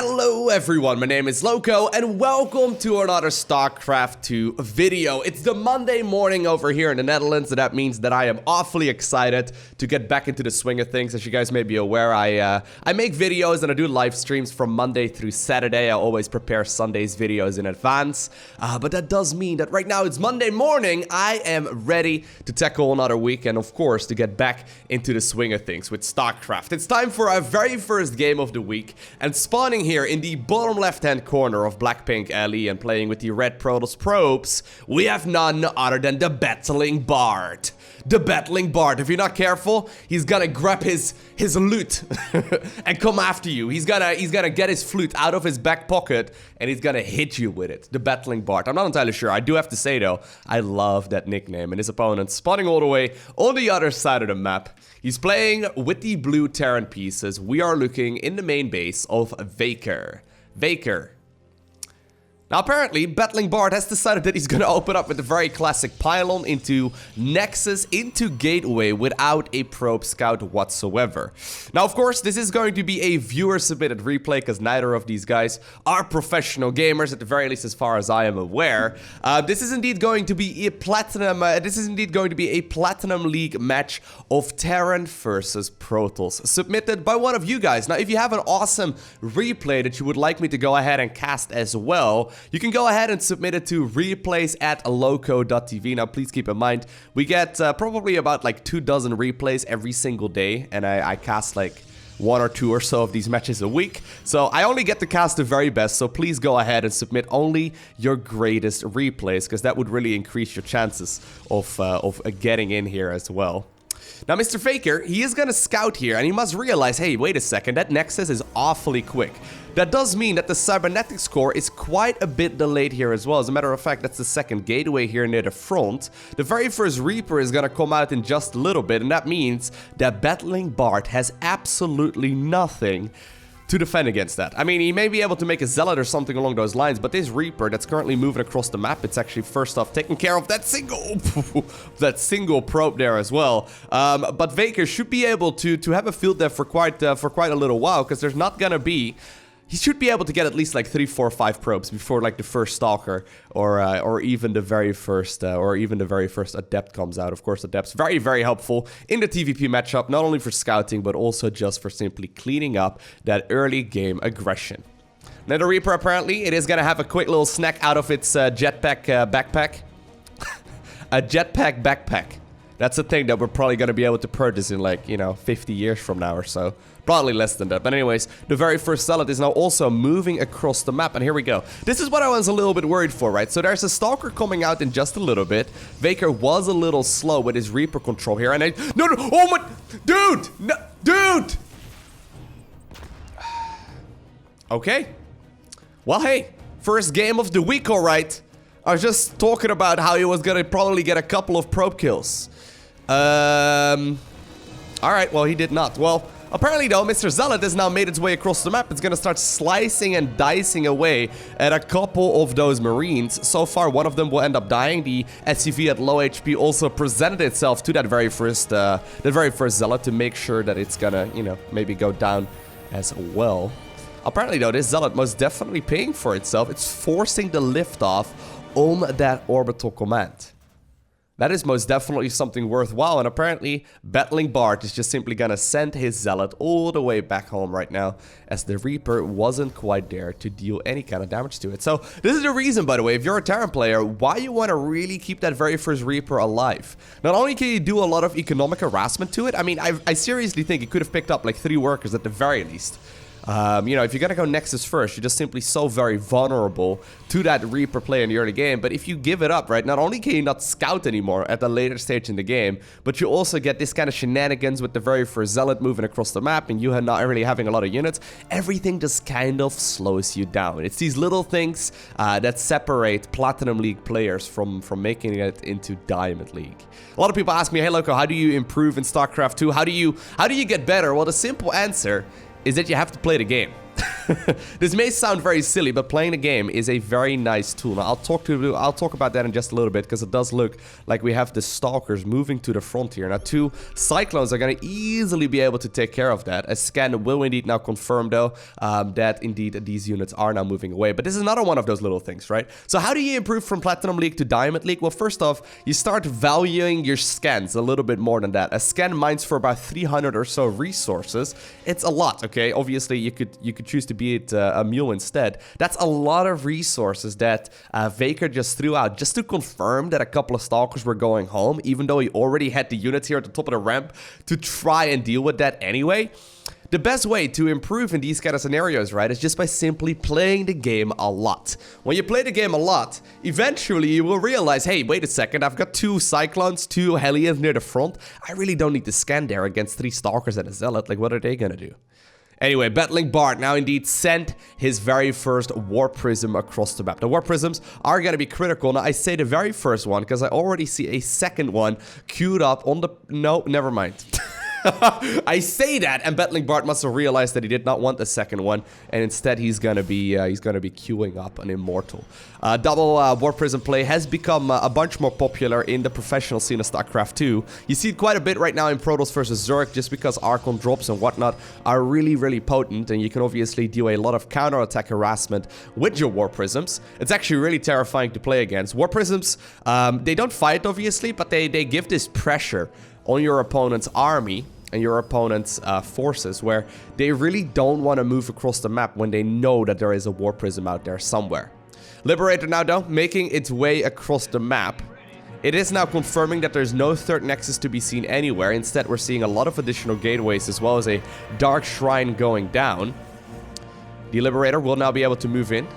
Hello everyone, my name is Lowko and welcome to another StarCraft 2 video. It's the Monday morning over here in the Netherlands, and that means that I am awfully excited to get back into the swing of things. As you guys may be aware, I make videos and I do live streams from Monday through Saturday. I always prepare Sunday's videos in advance, but that does mean that right now it's Monday morning. I am ready to tackle another week and of course to get back into the swing of things with StarCraft. It's time for our very first game of the week, and spawning here in the bottom left-hand corner of Black-Pink Alley and playing with the red Protoss probes, we have none other than the Battling Bard. The Battling Bard. If you're not careful, he's gonna grab his loot and come after you. He's gonna get his flute out of his back pocket and he's gonna hit you with it. The Battling Bard. I'm not entirely sure. I do have to say though, I love that nickname. And his opponent spawning all the way on the other side of the map. He's playing with the blue Terran pieces. We are looking in the main base of Vaker. Now apparently, Battling Bard has decided that he's gonna open up with a very classic pylon into Nexus, into Gateway without a probe scout whatsoever. Now of course, this is going to be a viewer-submitted replay because neither of these guys are professional gamers, at the very least as far as I am aware. This is indeed going to be a Platinum League match of Terran versus Protoss, submitted by one of you guys. Now if you have an awesome replay that you would like me to go ahead and cast as well, you can go ahead and submit it to replays@LowkoTV. Now, please keep in mind, we get probably about like 24 replays every single day, and I cast like 1 or 2 or so of these matches a week. So I only get to cast the very best, so please go ahead and submit only your greatest replays, because that would really increase your chances of getting in here as well. Now, Mr. Faker, he is gonna scout here, and he must realize, hey, wait a second, that Nexus is awfully quick. That does mean that the cybernetics core is quite a bit delayed here as well. As a matter of fact, that's the second gateway here near the front. The very first Reaper is gonna come out in just a little bit, and that means that Battling Bard has absolutely nothing to defend against that. I mean, he may be able to make a Zealot or something along those lines, but this Reaper that's currently moving across the map, it's actually first off taking care of that single probe there as well. But Vaker should be able to have a field there for quite a little while, because there's not gonna be. He should be able to get at least like 3, 4, 5 probes before like the first Stalker or even the very first Adept comes out. Of course, Adept's very, very helpful in the TVP matchup, not only for scouting but also just for simply cleaning up that early game aggression. Now the Reaper, apparently, it is gonna have a quick little snack out of its jetpack backpack. A jetpack backpack. That's a thing that we're probably going to be able to purchase in like, 50 years from now or so. Probably less than that. But anyways, the very first Zealot is now also moving across the map. And here we go. This is what I was a little bit worried for, right? So there's a Stalker coming out in just a little bit. Vaker was a little slow with his Reaper control here. And no, oh my, dude, no, dude. Okay. Well, hey, first game of the week, all right. I was just talking about how he was going to probably get a couple of probe kills. Alright, well, he did not. Well, apparently, though, Mr. Zealot has now made its way across the map. It's gonna start slicing and dicing away at a couple of those Marines. So far, one of them will end up dying. The SCV at low HP also presented itself to that very first Zealot to make sure that it's gonna, maybe go down as well. Apparently, though, this Zealot most definitely paying for itself. It's forcing the liftoff on that orbital command. That is most definitely something worthwhile, and apparently Battling Bard is just simply gonna send his Zealot all the way back home right now, as the Reaper wasn't quite there to deal any kind of damage to it. So this is the reason, by the way, if you're a Terran player, why you want to really keep that very first Reaper alive. Not only can you do a lot of economic harassment to it, I mean, I seriously think it could have picked up like 3 workers at the very least. If you're gonna go Nexus first, you're just simply so very vulnerable to that Reaper play in the early game. But if you give it up, right, not only can you not scout anymore at a later stage in the game, but you also get this kind of shenanigans with the very first Zealot moving across the map and you are not really having a lot of units. Everything just kind of slows you down. It's these little things that separate Platinum League players from making it into Diamond League. A lot of people ask me, hey Lowko, how do you improve in StarCraft 2? How do you get better? Well, the simple answer is that you have to play the game. This may sound very silly, but playing the game is a very nice tool. Now, I'll talk about that in just a little bit, because it does look like we have the Stalkers moving to the front here. Now, 2 Cyclones are going to easily be able to take care of that. A scan will indeed now confirm, though, that indeed these units are now moving away. But this is another one of those little things, right? So how do you improve from Platinum League to Diamond League? Well, first off, you start valuing your scans a little bit more than that. A scan mines for about 300 or so resources. It's a lot, okay? Obviously, you could choose to be it a mule instead. That's a lot of resources that Vaker just threw out just to confirm that a couple of Stalkers were going home, even though he already had the units here at the top of the ramp to try and deal with that anyway. The best way to improve in these kind of scenarios, right, is just by simply playing the game a lot. When you play the game a lot, eventually you will realize, hey, wait a second, I've got 2 Cyclones, 2 Hellions near the front. I really don't need to scan there against 3 Stalkers and a Zealot. Like, what are they gonna do? Anyway, Battling Bard now indeed sent his very first War Prism across the map. The War Prisms are going to be critical. Now, I say the very first one because I already see a second one queued up on the... No, never mind. I say that, and Battling Bard must have realized that he did not want the second one, and instead he's gonna be queuing up an Immortal. Double War Prism play has become a bunch more popular in the professional scene of StarCraft 2. You see it quite a bit right now in Protoss versus Zerg, just because Archon drops and whatnot are really, really potent, and you can obviously do a lot of counterattack harassment with your War Prisms. It's actually really terrifying to play against. War Prisms, they don't fight obviously, but they give this pressure on your opponent's army and your opponent's forces, where they really don't want to move across the map when they know that there is a War Prism out there somewhere. Liberator now, though, making its way across the map. It is now confirming that there's no third nexus to be seen anywhere. Instead, we're seeing a lot of additional gateways as well as a Dark Shrine going down. The Liberator will now be able to move in.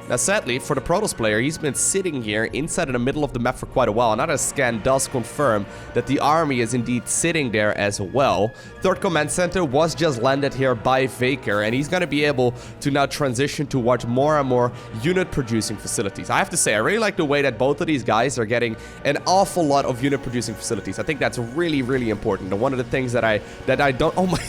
Now, sadly, for the Protoss player, he's been sitting here inside in the middle of the map for quite a while. Another scan does confirm that the army is indeed sitting there as well. Third Command Center was just landed here by Vaker, and he's going to be able to now transition towards more and more unit-producing facilities. I have to say, I really like the way that both of these guys are getting an awful lot of unit-producing facilities. I think that's really, really important. And one of the things that I don't... Oh my...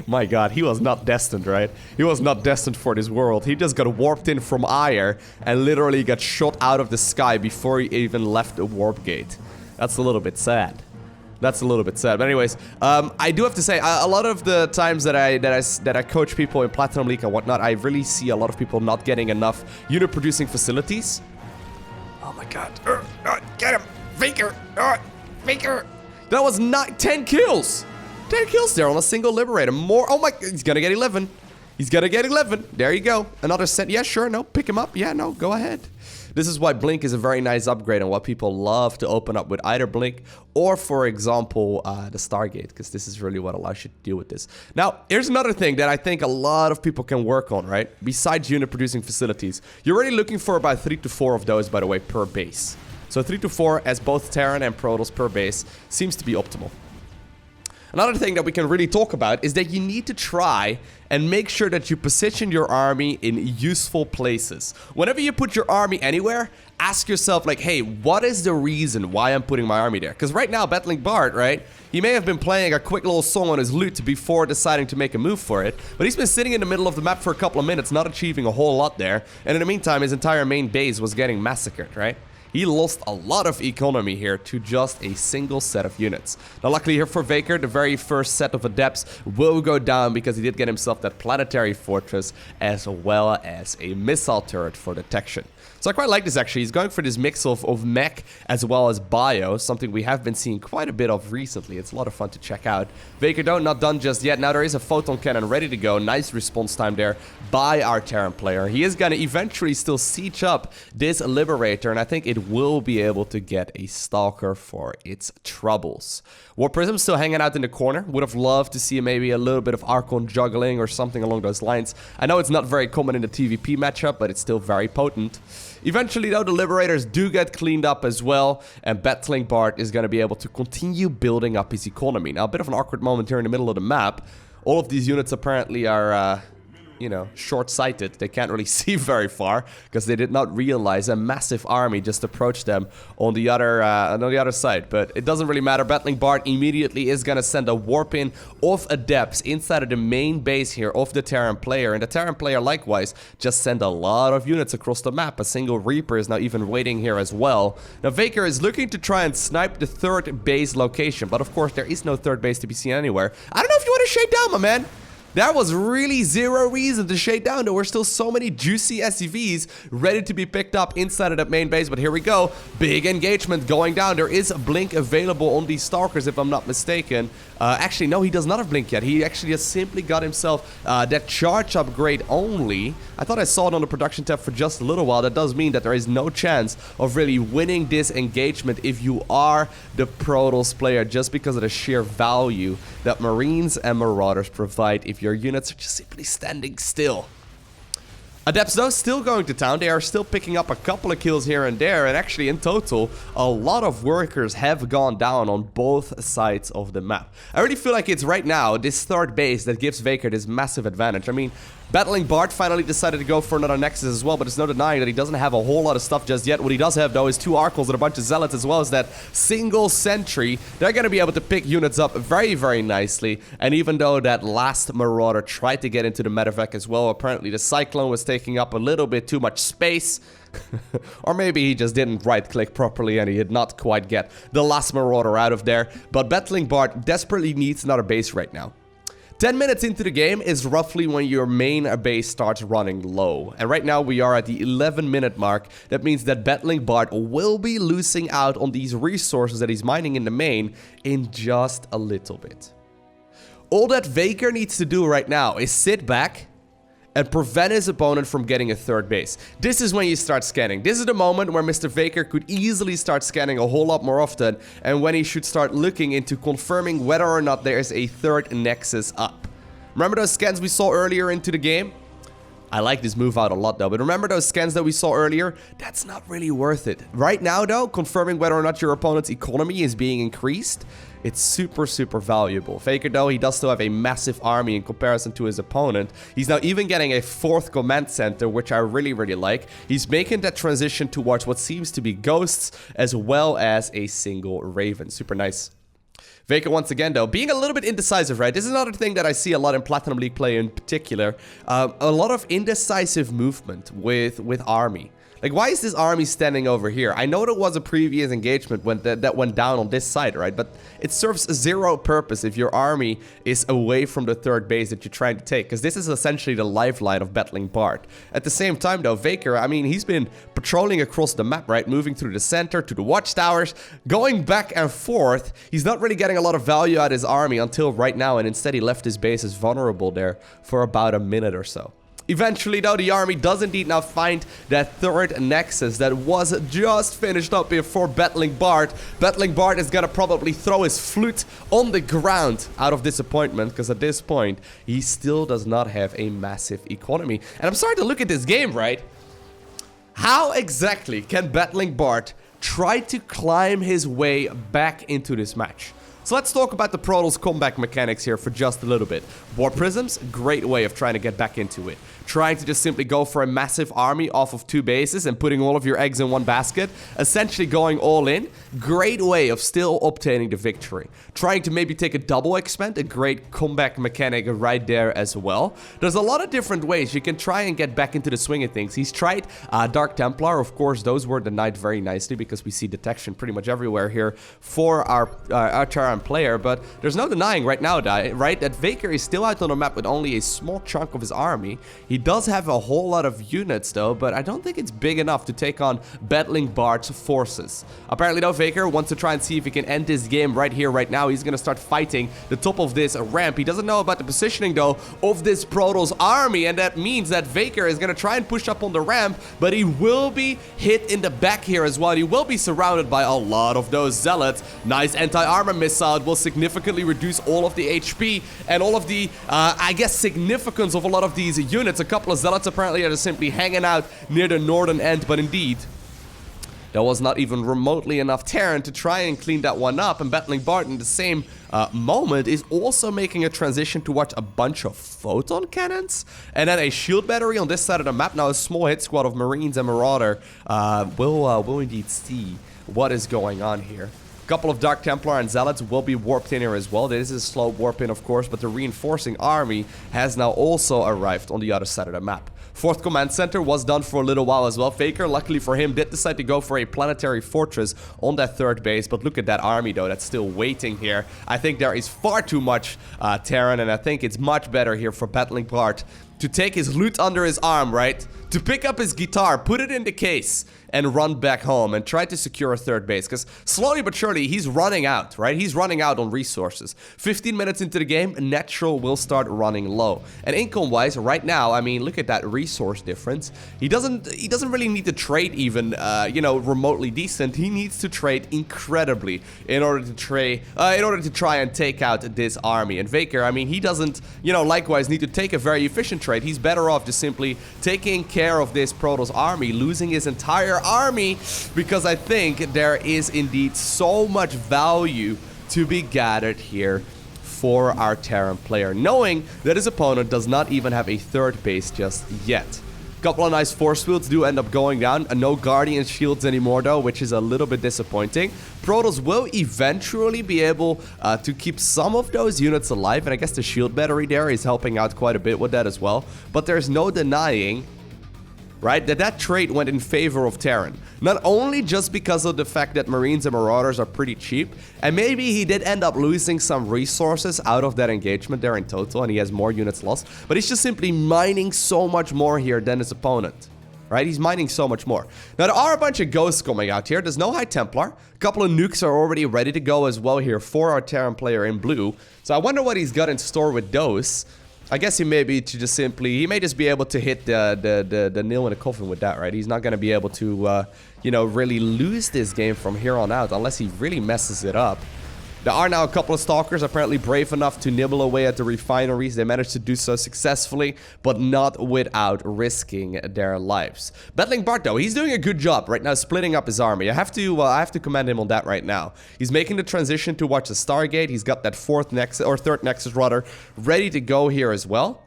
My god, he was not destined, right? He was not destined for this world. He just got warped in from Ire and literally got shot out of the sky before he even left the warp gate. That's a little bit sad. That's a little bit sad. But anyways, I do have to say, a lot of the times that I coach people in Platinum League and whatnot, I really see a lot of people not getting enough unit-producing facilities. Oh my god. Get him! Vaker! Vaker! That was 10 kills! 10 kills there on a single Liberator. More. Oh my. He's gonna get 11. He's gonna get 11. There you go. Another set. Yeah, sure. No, pick him up. Yeah, no, go ahead. This is why Blink is a very nice upgrade and what people love to open up with either Blink or, for example, the Stargate, because this is really what allows you to deal with this. Now, here's another thing that I think a lot of people can work on, right? Besides unit-producing facilities. You're already looking for about 3 to 4 of those, by the way, per base. So 3 to 4 as both Terran and Protoss per base seems to be optimal. Another thing that we can really talk about is that you need to try and make sure that you position your army in useful places. Whenever you put your army anywhere, ask yourself like, hey, what is the reason why I'm putting my army there? Because right now, Battling Bard, right, he may have been playing a quick little song on his lute before deciding to make a move for it, but he's been sitting in the middle of the map for a couple of minutes, not achieving a whole lot there, and in the meantime, his entire main base was getting massacred, right? He lost a lot of economy here to just a single set of units. Now, luckily here for Vaker, the very first set of adepts will go down because he did get himself that planetary fortress as well as a missile turret for detection. So I quite like this actually. He's going for this mix of mech as well as bio, something we have been seeing quite a bit of recently. It's a lot of fun to check out. Vaker though, not done just yet. Now there is a photon cannon ready to go. Nice response time there by our Terran player. He is going to eventually still siege up this Liberator, and I think it will be able to get a Stalker for its troubles. War Prism still hanging out in the corner. Would have loved to see maybe a little bit of Archon juggling or something along those lines. I know it's not very common in the TVP matchup, but it's still very potent. Eventually, though, the Liberators do get cleaned up as well, and Battling Bard is going to be able to continue building up his economy. Now, a bit of an awkward moment here in the middle of the map. All of these units apparently are you know, short-sighted. They can't really see very far because they did not realize a massive army just approached them on the other side. But it doesn't really matter. Battling Bard immediately is gonna send a warp in of Adepts inside of the main base here of the Terran player, and the Terran player likewise just sent a lot of units across the map. A single Reaper is now even waiting here as well. Now Vaker is looking to try and snipe the third base location, but of course there is no third base to be seen anywhere. I don't know if you want to shade down, my man. There was really zero reason to shade down. There were still so many juicy SCVs ready to be picked up inside of that main base. But here we go. Big engagement going down. There is a blink available on these Stalkers, if I'm not mistaken. Actually, no, he does not have blink yet. He actually just simply got himself that charge upgrade only. I thought I saw it on the production tab for just a little while. That does mean that there is no chance of really winning this engagement if you are the Protoss player, just because of the sheer value that Marines and Marauders provide if your units are just simply standing still. Adepts though still going to town. They are still picking up a couple of kills here and there, and actually in total a lot of workers have gone down on both sides of the map. I really feel like it's right now this third base that gives Vaker this massive advantage. I mean, Battling Bard finally decided to go for another Nexus as well, but there's no denying that he doesn't have a whole lot of stuff just yet. What he does have though is 2 Archons and a bunch of Zealots, as well as that single Sentry. They're going to be able to pick units up very, very nicely. And even though that last Marauder tried to get into the medevac as well, apparently the Cyclone was taking up a little bit too much space. Or maybe he just didn't right-click properly and he did not quite get the last Marauder out of there. But Battling Bard desperately needs another base right now. 10 minutes into the game is roughly when your main base starts running low. And right now we are at the 11-minute mark. That means that Battling Bard will be losing out on these resources that he's mining in the main in just a little bit. All that Vaker needs to do right now is sit back and prevent his opponent from getting a third base. This is when you start scanning. This is the moment where Mr. Vaker could easily start scanning a whole lot more often, and when he should start looking into confirming whether or not there is a third Nexus up. Remember those scans we saw earlier into the game? I like this move out a lot though, but remember those scans that we saw earlier? That's not really worth it. Right now though, confirming whether or not your opponent's economy is being increased, it's super, super valuable. Faker though, he does still have a massive army in comparison to his opponent. He's now even getting a 4th command center, which I really, really like. He's making that transition towards what seems to be ghosts, as well as a single Raven. Super nice. Vaker once again though, being a little bit indecisive, right? This is another thing that I see a lot in Platinum League play in particular. A lot of indecisive movement with army. Like, why is this army standing over here? I know there was a previous engagement when that went down on this side, right? But it serves zero purpose if your army is away from the third base that you're trying to take, because this is essentially the lifeline of Battling Bard. At the same time, though, Vaker, I mean, he's been patrolling across the map, right? Moving through the center, to the watchtowers, going back and forth. He's not really getting a lot of value out of his army until right now, and instead he left his bases vulnerable there for about a minute or so. Eventually, though, the army does indeed now find that third Nexus that was just finished up before Battling Bard. Battling Bard is gonna probably throw his flute on the ground out of disappointment, because at this point, he still does not have a massive economy. And I'm starting to look at this game, right? How exactly can Battling Bard try to climb his way back into this match? So let's talk about the Protoss comeback mechanics here for just a little bit. War Prisms, great way of trying to get back into it. Trying to just simply go for a massive army off of 2 bases and putting all of your eggs in one basket. Essentially going all in. Great way of still obtaining the victory. Trying to maybe take a double expand, a great comeback mechanic right there as well. There's a lot of different ways you can try and get back into the swing of things. He's tried Dark Templar. Of course, those were denied very nicely because we see detection pretty much everywhere here for our Terran player. But there's no denying right now, right, that Vaker is still out on the map with only a small chunk of his army. He does have a whole lot of units though, but I don't think it's big enough to take on Battling Bard's forces. Apparently though, Vaker wants to try and see if he can end this game right here, right now. He's gonna start fighting the top of this ramp. He doesn't know about the positioning though of this Protoss army, and that means that Vaker is gonna try and push up on the ramp, but he will be hit in the back here as well. He will be surrounded by a lot of those Zealots. Nice anti-armor missile. It will significantly reduce all of the HP and all of the, I guess, significance of a lot of these units. A couple of Zealots apparently are just simply hanging out near the northern end, but indeed, There was not even remotely enough Terran to try and clean that one up, and Battling Bard in the same moment is also making a transition towards a bunch of photon cannons and then a shield battery on this side of the map. Now a small hit squad of Marines and Marauder will indeed see what is going on here. A couple of Dark Templar and Zealots will be warped in here as well. This is a slow warp in, of course, but the reinforcing army has now also arrived on the other side of the map. 4th Command Center was done for a little while as well. Faker, luckily for him, did decide to go for a planetary fortress on that 3rd base. But look at that army, though, that's still waiting here. I think there is far too much Terran, and I think it's much better here for Battling Bard to take his loot under his arm, right? To pick up his guitar, put it in the case, and run back home and try to secure a 3rd base. Because slowly but surely, he's running out, right? He's running out on resources. 15 minutes into the game, Natural will start running low. And income-wise, right now, I mean, look at that resource difference. He doesn't really need to trade even, you know, remotely decent. He needs to trade incredibly in order to try and take out this army. And Vaker, I mean, he doesn't, you know, likewise need to take a very efficient trade. He's better off just simply taking care of this Protoss army, losing his entire army, because I think there is indeed so much value to be gathered here for our Terran player, knowing that his opponent does not even have a 3rd base just yet. Couple of nice force fields do end up going down. No Guardian shields anymore, though, which is a little bit disappointing. Protoss will eventually be able to keep some of those units alive, and I guess the shield battery there is helping out quite a bit with that as well. But there's no denying, right, that trade went in favor of Terran. Not only just because of the fact that Marines and Marauders are pretty cheap, and maybe he did end up losing some resources out of that engagement there in total, and he has more units lost, but he's just simply mining so much more here than his opponent. Right, he's mining so much more. Now, there are a bunch of ghosts coming out here. There's no High Templar. A couple of nukes are already ready to go as well here for our Terran player in blue. So I wonder what he's got in store with those. I guess he may be to just simply, he may just be able to hit the nail in the coffin with that, right? He's not going to be able to, you know, really lose this game from here on out unless he really messes it up. There are now a couple of Stalkers apparently brave enough to nibble away at the refineries. They managed to do so successfully, but not without risking their lives. Battling Bard, though, he's doing a good job right now splitting up his army. I have to commend him on that right now. He's making the transition towards the Stargate. He's got that 4th Nexus, or 3rd Nexus rather, ready to go here as well.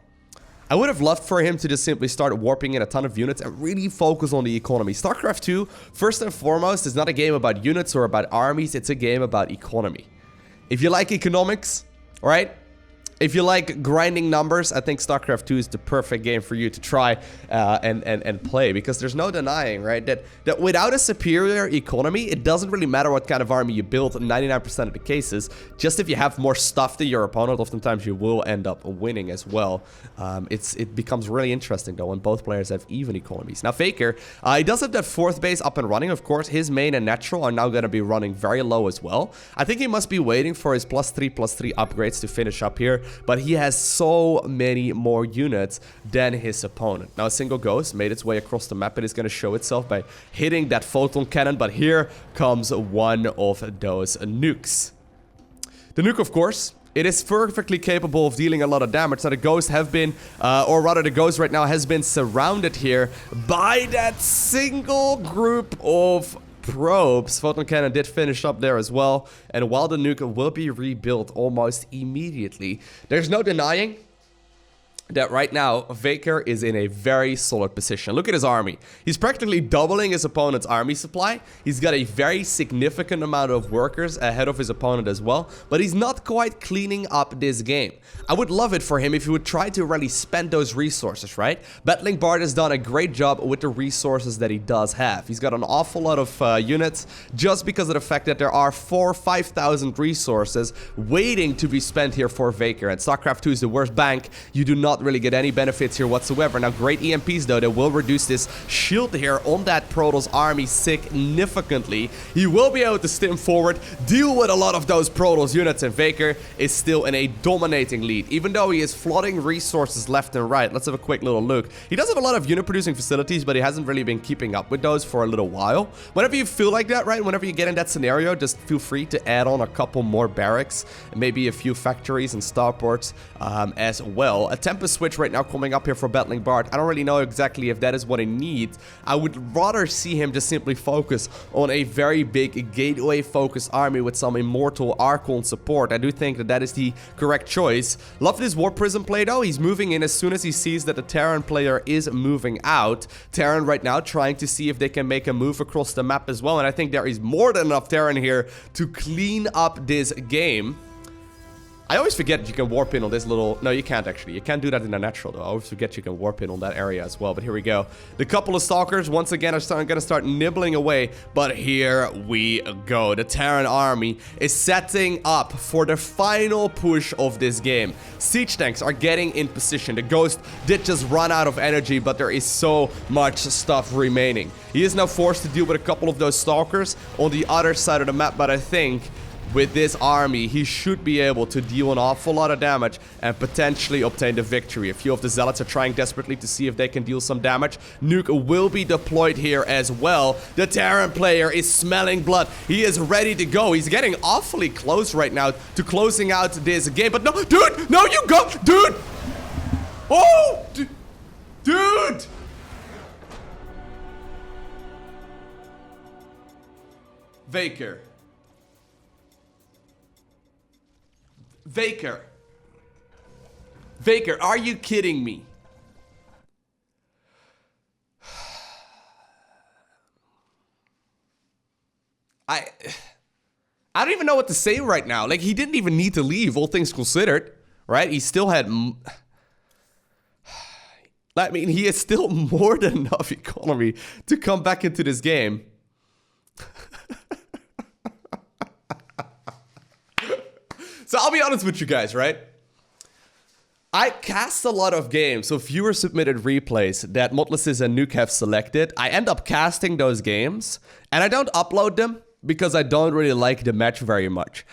I would have loved for him to just simply start warping in a ton of units and really focus on the economy. StarCraft 2, first and foremost, is not a game about units or about armies. It's a game about economy. If you like economics, right? If you like grinding numbers, I think StarCraft 2 is the perfect game for you to try and play, because there's no denying, right, that without a superior economy, it doesn't really matter what kind of army you build in 99% of the cases. Just if you have more stuff than your opponent, oftentimes you will end up winning as well. It becomes really interesting, though, when both players have even economies. Now, Faker, he does have that 4th base up and running, of course. His main and natural are now going to be running very low as well. I think he must be waiting for his +3/+3 upgrades to finish up here. But he has so many more units than his opponent. Now, a single ghost made its way across the map. It is going to show itself by hitting that photon cannon. But here comes one of those nukes. The nuke, of course, it is perfectly capable of dealing a lot of damage. So the ghosts have been, or rather the ghost right now has been surrounded here by that single group of probes. Photon cannon did finish up there as well, and while the nuke will be rebuilt almost immediately, there's no denying that right now, Vaker is in a very solid position. Look at his army. He's practically doubling his opponent's army supply. He's got a very significant amount of workers ahead of his opponent as well, but he's not quite cleaning up this game. I would love it for him if he would try to really spend those resources, right? Battling Bard has done a great job with the resources that he does have. He's got an awful lot of units just because of the fact that there are 4,000 or 5,000 resources waiting to be spent here for Vaker. And StarCraft 2 is the worst bank. You do not really get any benefits here whatsoever. Now, great EMPs, though, that will reduce this shield here on that Protoss army significantly. He will be able to stim forward, deal with a lot of those Protoss units, and Vaker is still in a dominating lead, even though he is flooding resources left and right. Let's have a quick little look. He does have a lot of unit-producing facilities, but he hasn't really been keeping up with those for a little while. Whenever you feel like that, right, whenever you get in that scenario, just feel free to add on a couple more barracks, and maybe a few factories and starports as well. A 10% campus switch right now coming up here for Battling Bard. I don't really know exactly if that is what he needs. I would rather see him just simply focus on a very big gateway-focused army with some Immortal Archon support. I do think that that is the correct choice. Love this War Prism play though. He's moving in as soon as he sees that the Terran player is moving out. Terran right now trying to see if they can make a move across the map as well. And I think there is more than enough Terran here to clean up this game. I always forget that you can warp in on this little... No, you can't actually. You can't do that in a natural though. I always forget you can warp in on that area as well. But here we go. The couple of Stalkers once again are going to start nibbling away. But here we go. The Terran army is setting up for the final push of this game. Siege tanks are getting in position. The Ghost did just run out of energy, but there is so much stuff remaining. He is now forced to deal with a couple of those Stalkers on the other side of the map, but I think... with this army, he should be able to deal an awful lot of damage and potentially obtain the victory. A few of the Zealots are trying desperately to see if they can deal some damage. Nuke will be deployed here as well. The Terran player is smelling blood. He is ready to go. He's getting awfully close right now to closing out this game. But no, dude! No, you go! Dude! Oh! Dude! Vaker. Vaker, are you kidding me? I don't even know what to say right now. Like, he didn't even need to leave, all things considered, right? He still had... I mean, he has still more than enough economy to come back into this game. So I'll be honest with you guys, right? I cast a lot of games, so viewer submitted replays that Modluses and Nuke have selected. I end up casting those games, and I don't upload them because I don't really like the match very much.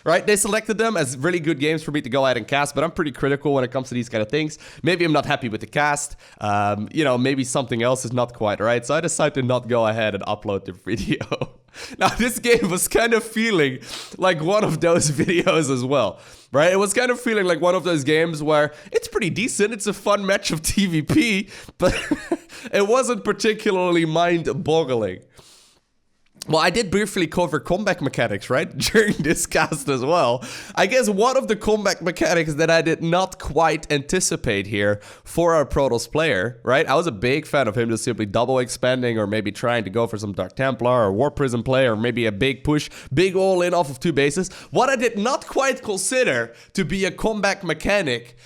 Right? They selected them as really good games for me to go ahead and cast, but I'm pretty critical when it comes to these kind of things. Maybe I'm not happy with the cast. You know, maybe something else is not quite right, so I decided to not go ahead and upload the video. Now, this game was kind of feeling like one of those videos as well, right? It was kind of feeling like one of those games where it's pretty decent. It's a fun match of TVP, but it wasn't particularly mind-boggling. Well, I did briefly cover comeback mechanics, right? During this cast as well. I guess one of the comeback mechanics that I did not quite anticipate here for our Protoss player, right? I was a big fan of him just simply double expanding or maybe trying to go for some Dark Templar or War Prism play or maybe a big push, big all-in off of 2 bases. What I did not quite consider to be a comeback mechanic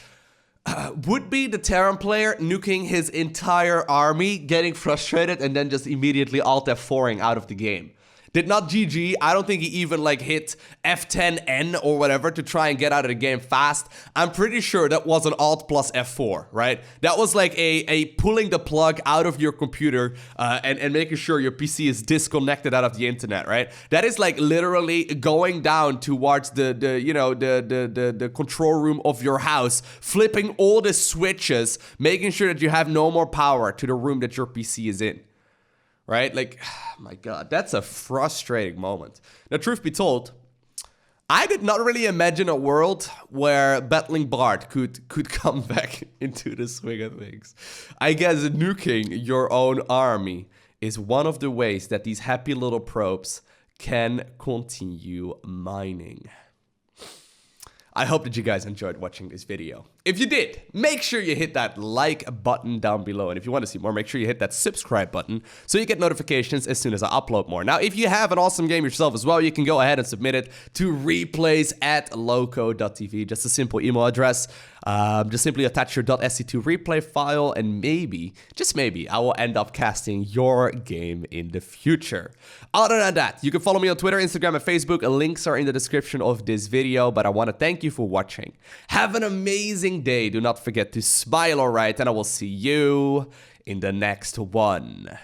would be the Terran player nuking his entire army, getting frustrated, and then just immediately Alt F4ing out of the game. Did not GG. I don't think he even like hit F10N or whatever to try and get out of the game fast. I'm pretty sure that was an Alt plus F4, right? That was like a pulling the plug out of your computer and making sure your PC is disconnected out of the internet, right? That is like literally going down towards the control room of your house, flipping all the switches, making sure that you have no more power to the room that your PC is in. Right? Like, my God, that's a frustrating moment. Now, truth be told, I did not really imagine a world where Battling Bard could come back into the swing of things. I guess nuking your own army is one of the ways that these happy little probes can continue mining. I hope that you guys enjoyed watching this video. If you did, make sure you hit that like button down below. And if you want to see more, make sure you hit that subscribe button so you get notifications as soon as I upload more. Now, if you have an awesome game yourself as well, you can go ahead and submit it to replays@LowkoTV. Just a simple email address. Just simply attach your .sc2 replay file and maybe, just maybe, I will end up casting your game in the future. Other than that, you can follow me on Twitter, Instagram, and Facebook. Links are in the description of this video, but I want to thank you for watching. Have an amazing day. Do not forget to smile, alright, and I will see you in the next one.